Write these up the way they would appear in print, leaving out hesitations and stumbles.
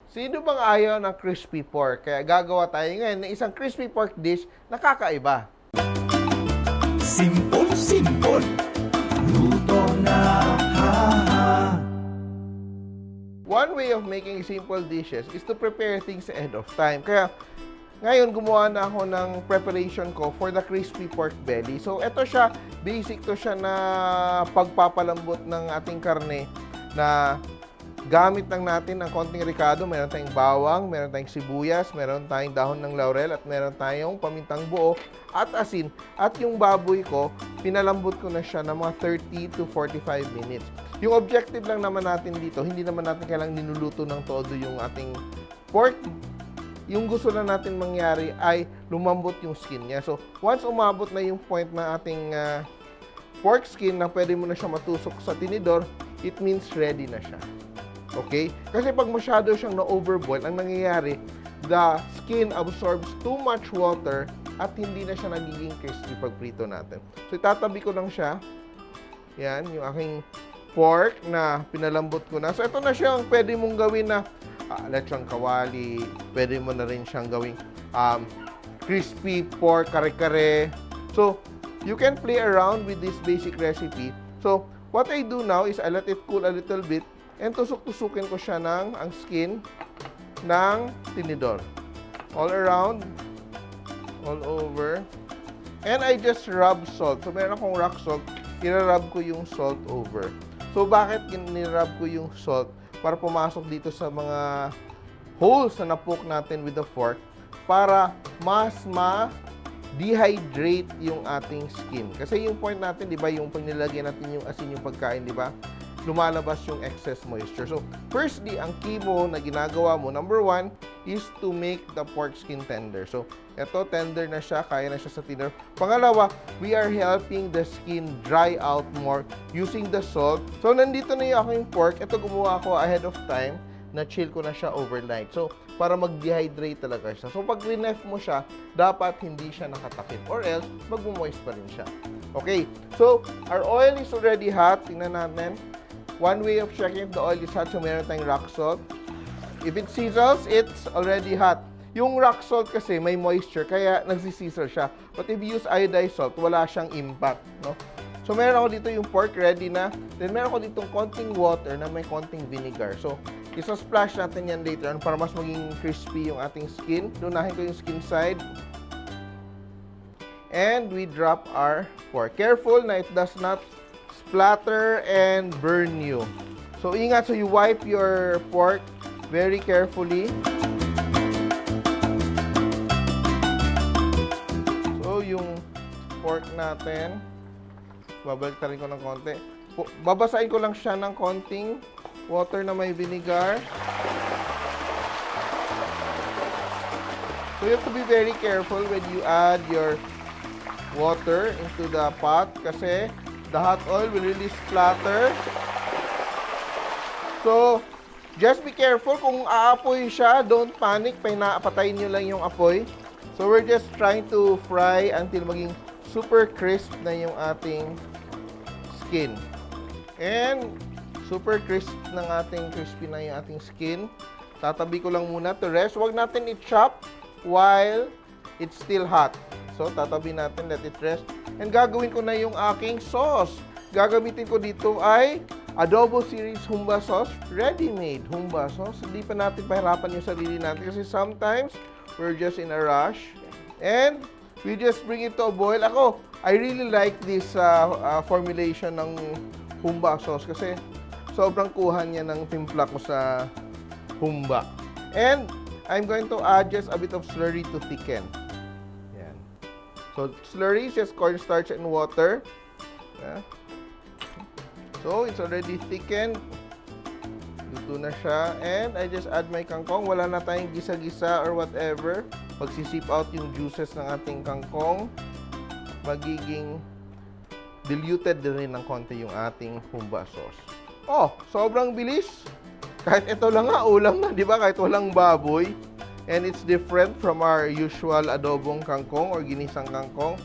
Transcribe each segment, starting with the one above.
Sino bang ayaw ng crispy pork? Kaya gagawa tayo ngayon ng isang crispy pork dish na kakaiba. Simpol, simpol, luto na, ha. One way of making simple dishes is to prepare things ahead of time. Kaya ngayon gumawa na ako ng preparation ko for the crispy pork belly. So ito siya, basic to siya na pagpapalambot ng ating karne na gamit lang natin ang konting ricado. Meron tayong bawang, meron tayong sibuyas, meron tayong dahon ng laurel, at meron tayong pamintang buo at asin. At yung baboy ko, pinalambot ko na siya ng mga 30 to 45 minutes. Yung objective lang naman natin dito, hindi naman natin kailangang ninuluto ng todo yung ating pork. Yung gusto na natin mangyari ay lumambot yung skin niya. So, once umabot na yung point na ating pork skin na pwede mo na siya matusok sa tinidor, it means ready na siya. Okay? Kasi pag masyado siyang na-overboil, ang nangyayari, the skin absorbs too much water at hindi na siya nagiging crispy pag prito natin. So, itatabi ko lang siya. Yan, yung aking pork na pinalambot ko na. So, ito na siyang pwede mong gawin na lechong kawali. Pwede mo na rin siyang gawing crispy pork kare-kare. So, you can play around with this basic recipe. So, what I do now is I let it cool a little bit and tusok-tusukin ko siya ng ang skin ng tinidor. All around, all over. And I just rub salt. So, meron akong rock salt. Irarub ko yung salt over. So, bakit nirub ko yung salt? Para pumasok dito sa mga holes na napoke natin with the fork para mas ma-dehydrate yung ating skin. Kasi yung point natin, di ba, yung pag nilagay natin yung asin yung pagkain, di ba, lumalabas yung excess moisture. So, firstly, ang key mo na ginagawa mo, number 1, is to make the pork skin tender. So, eto, tender na siya, kaya na siya sa thinner. Pangalawa, we are helping the skin dry out more using the salt. So, nandito na yung aking pork. Ito, gumawa ako ahead of time, na chill ko na siya overnight. So, para mag-dehydrate talaga siya. So, pag rinef mo siya, dapat hindi siya nakatakip or else, mag-moist pa rin siya. Okay, so, our oil is already hot. Tingnan natin. One way of checking if the oil is hot, so meron tayong rock salt. If it sizzles, it's already hot. Yung rock salt kasi may moisture, kaya nagsisizzle siya. But if you use iodized salt, wala siyang impact, no? So, meron ako dito yung pork ready na. Then, meron ako dito konting water na may konting vinegar. So, isa-splash natin yan later on para mas maging crispy yung ating skin. Lunahin ko yung skin side. And we drop our pork. Careful na it does not splatter and burn you. So, ingat. So, you wipe your pork very carefully. So, yung pork natin, babaliktarin ko ng konti. Babasahin ko lang siya ng konting water na may vinegar. So, you have to be very careful when you add your water into the pot kasi the hot oil will really splatter. So, just be careful. Kung aapoy siya, don't panic. Patayin nyo lang yung apoy. So, we're just trying to fry until maging super crisp na yung ating skin. And, super crisp ng ating crispy na yung ating skin. Tatabi ko lang muna to rest. Huwag natin i-chop while it's still hot. So, tatabi natin, let it rest. And gagawin ko na yung aking sauce. Gagamitin ko dito ay Adobo Series Humba Sauce. Ready-made Humba Sauce. Hindi pa natin pahirapan yung sarili natin kasi sometimes we're just in a rush. And we just bring it to a boil. Ako, I really like this formulation ng Humba Sauce kasi sobrang kuha niya ng timpla ko sa Humba. And I'm going to add just a bit of slurry to thicken. So, slurry is just cornstarch and water. Yeah. So, it's already thickened. Luto na siya. And I just add my kangkong. Wala na tayong gisa-gisa or whatever. Magsisip out yung juices ng ating kangkong. Magiging diluted din rin ng konti yung ating humba sauce. Oh, sobrang bilis. Kahit ito lang nga, ulam na, di ba? Kahit walang baboy. And it's different from our usual adobong kangkong or ginisang kangkong.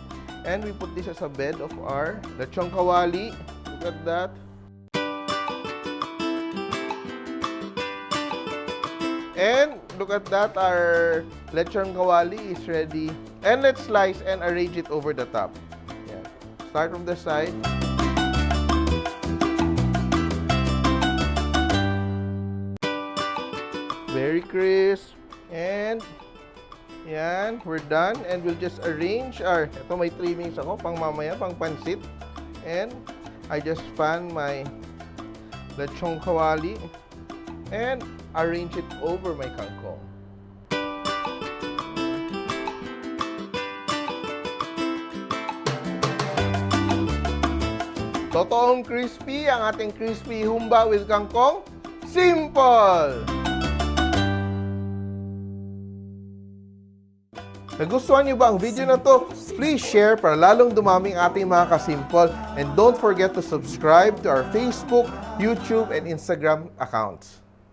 And we put this as a bed of our lechong kawali. Look at that. And look at that, our lechon kawali is ready. And let's slice and arrange it over the top. Yan. Start from the side. Very crisp. And yan, we're done. And we'll just arrange our, ito may trimmings ako, pang mamaya, pang pansit. And I just pan my lechon kawali and arrange it over my kangkong. Totoong crispy ang ating crispy humba with kangkong. Simple! Nagustuhan niyo ba ang video na to? Please share para lalong dumaming ating mga kasimpol. And don't forget to subscribe to our Facebook, YouTube, and Instagram accounts.